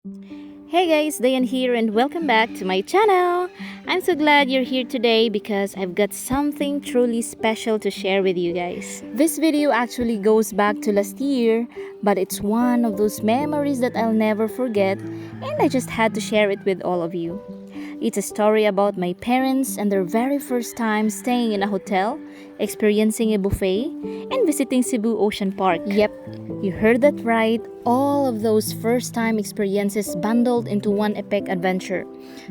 Hey guys, Dian here and welcome back to my channel. I'm so glad you're here today because I've got something truly special to share with you guys. This video actually goes back to last year, but it's one of those memories that I'll never forget and I just had to share it with all of you. It's a story about my parents and their very first time staying in a hotel, experiencing a buffet, and visiting Cebu Ocean Park. Yep, you heard that right. All of those first time experiences bundled into one epic adventure.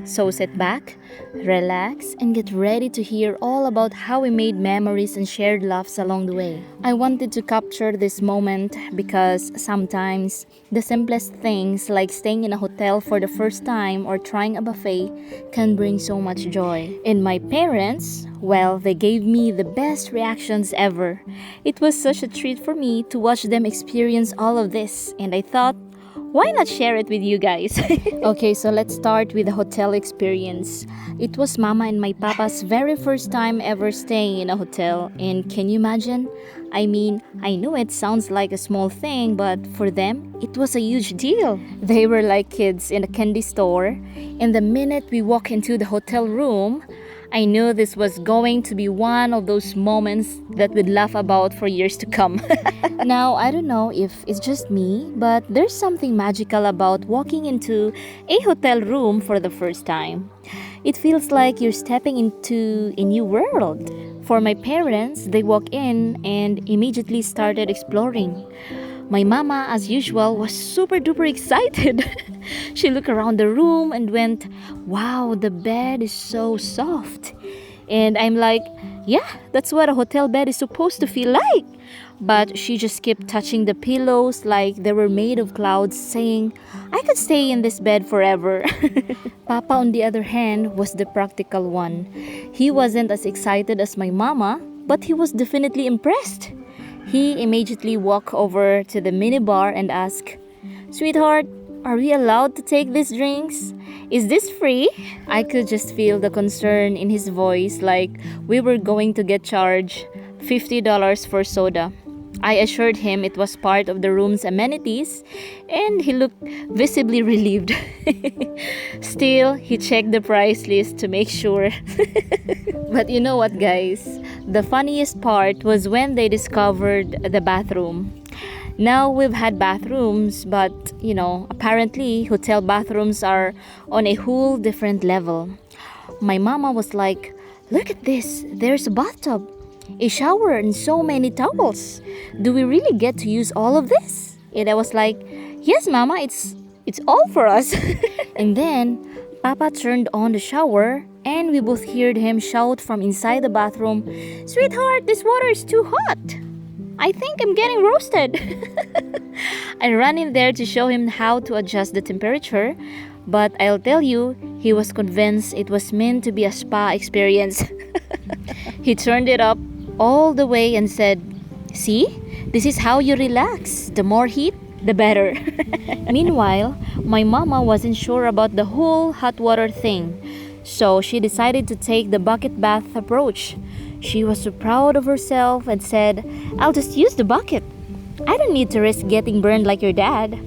So sit back, relax, and get ready to hear all about how we made memories and shared laughs along the way. I wanted to capture this moment because sometimes the simplest things like staying in a hotel for the first time or trying a buffet can bring so much joy. And my parents, well, they gave me the best reactions ever. It was such a treat for me to watch them experience all of this, and I thought, why not share it with you guys? Okay, so let's start with the hotel experience. It was Mama and my Papa's very first time ever staying in a hotel, and can you imagine? I mean, I know it sounds like a small thing, but for them, it was a huge deal. They were like kids in a candy store, and the minute we walk into the hotel room, I knew this was going to be one of those moments that we'd laugh about for years to come. Now, I don't know if it's just me, but there's something magical about walking into a hotel room for the first time. It feels like you're stepping into a new world. For my parents, they walked in and immediately started exploring. My mama, as usual, was super duper excited. She looked around the room and went, "Wow, the bed is so soft." And I'm like, "Yeah, that's what a hotel bed is supposed to feel like." But she just kept touching the pillows like they were made of clouds, saying, "I could stay in this bed forever." Papa, on the other hand, was the practical one. He wasn't as excited as my mama, but he was definitely impressed. He immediately walked over to the minibar and asked, "Sweetheart, are we allowed to take these drinks? Is this free?" I could just feel the concern in his voice, like we were going to get charged $50 for soda. I assured him it was part of the room's amenities, and he looked visibly relieved. Still, he checked the price list to make sure. But you know what, guys? The funniest part was when they discovered the bathroom. Now we've had bathrooms, but apparently hotel bathrooms are on a whole different level. My mama was like, "Look at this, there's a bathtub, a shower, and so many towels. Do we really get to use all of this?" And I was like, "Yes, Mama, it's all for us." And then Papa turned on the shower, and we both heard him shout from inside the bathroom, "Sweetheart, this water is too hot. I think I'm getting roasted." I ran in there to show him how to adjust the temperature, but I'll tell you, he was convinced it was meant to be a spa experience. He turned it up all the way and said, "See, this is how you relax. The more heat, the better." Meanwhile, my mama wasn't sure about the whole hot water thing, so she decided to take the bucket bath approach. She was so proud of herself and said, "I'll just use the bucket. I don't need to risk getting burned like your dad."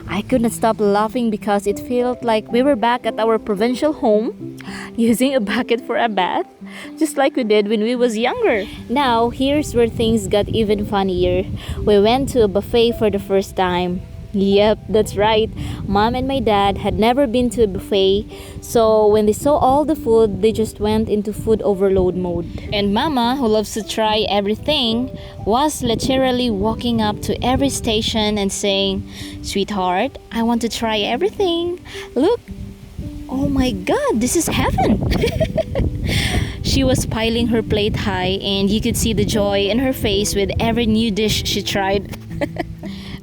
I couldn't stop laughing because it felt like we were back at our provincial home, using a bucket for a bath, just like we did when we was younger. Now, here's where things got even funnier. We went to a buffet for the first time. Yep, that's right. Mom and my dad had never been to a buffet, so when they saw all the food, they just went into food overload mode. And Mama, who loves to try everything, was literally walking up to every station and saying, "Sweetheart, I want to try everything. Look, oh my god, this is heaven." She was piling her plate high, and you could see the joy in her face with every new dish she tried.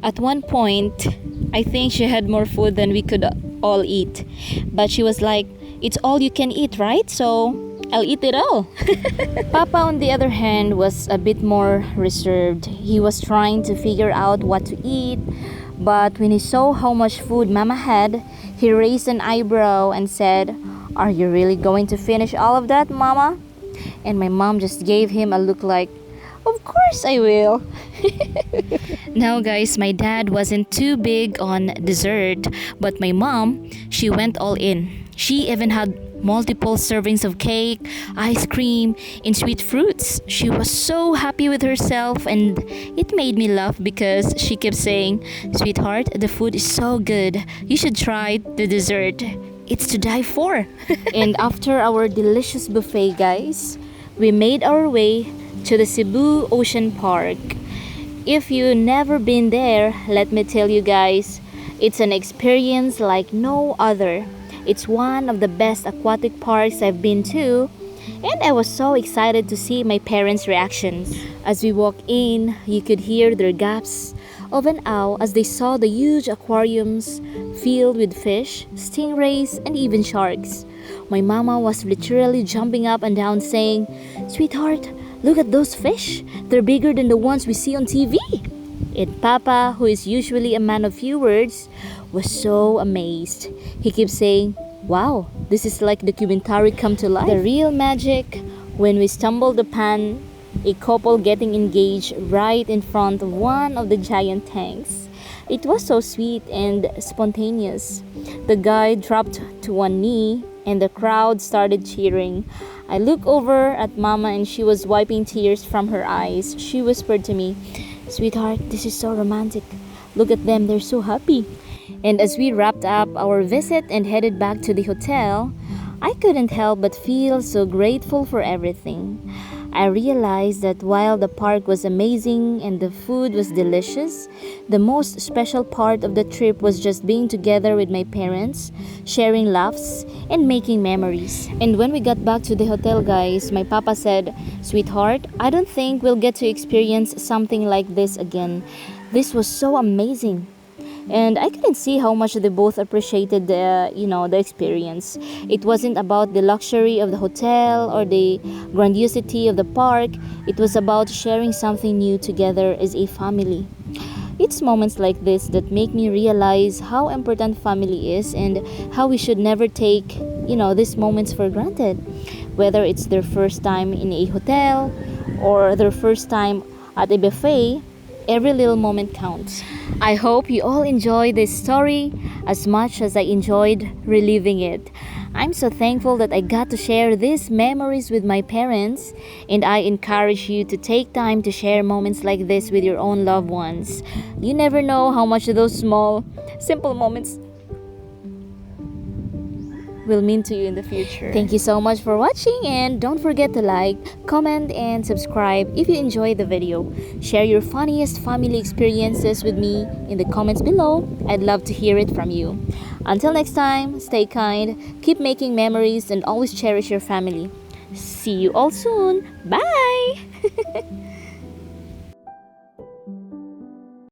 At one point, I think she had more food than we could all eat. But she was like, "It's all you can eat, right? So I'll eat it all." Papa, on the other hand, was a bit more reserved. He was trying to figure out what to eat, but when he saw how much food Mama had, he raised an eyebrow and said, "Are you really going to finish all of that, Mama?" And my mom just gave him a look like, Of course I will. Now, guys, my dad wasn't too big on dessert, but my mom, she went all in. She even had multiple servings of cake, ice cream, and sweet fruits. She was so happy with herself, and it made me laugh because she kept saying, "Sweetheart, the food is so good. You should try the dessert. It's to die for." And after our delicious buffet, guys, we made our way to the Cebu Ocean Park. If you never been there, let me tell you guys, it's an experience like no other. It's one of the best aquatic parks I've been to, and I was so excited to see my parents' reactions. As we walked in, you could hear their gasps of an awe as they saw the huge aquariums filled with fish, stingrays, and even sharks. My mama was literally jumping up and down saying, "Sweetheart, look at those fish. They're bigger than the ones we see on TV." And Papa, who is usually a man of few words, was so amazed. He kept saying, "Wow, this is like documentary come to life." The real magic when we stumbled upon a couple getting engaged right in front of one of the giant tanks. It was so sweet and spontaneous. The guy dropped to one knee and the crowd started cheering. I looked over at Mama and she was wiping tears from her eyes. She whispered to me, "Sweetheart, this is so romantic. Look at them, they're so happy." And as we wrapped up our visit and headed back to the hotel, I couldn't help but feel so grateful for everything. I realized that while the park was amazing and the food was delicious, the most special part of the trip was just being together with my parents, sharing laughs, and making memories. And when we got back to the hotel, guys, my papa said, "Sweetheart, I don't think we'll get to experience something like this again. This was so amazing." And I couldn't see how much they both appreciated the experience. It wasn't about the luxury of the hotel or the grandiosity of the park. It was about sharing something new together as a family. It's moments like this that make me realize how important family is and how we should never take, these moments for granted. Whether it's their first time in a hotel or their first time at a buffet, every little moment counts. I hope you all enjoy this story as much as I enjoyed reliving it. I'm so thankful that I got to share these memories with my parents, and I encourage you to take time to share moments like this with your own loved ones. You never know how much those small, simple moments will mean to you in the future. Thank you so much for watching, and don't forget to like, comment, and subscribe if you enjoyed the video. Share your funniest family experiences with me in the comments below. I'd love to hear it from you. Until next time, stay kind, keep making memories, and always cherish your family. See you all soon. Bye!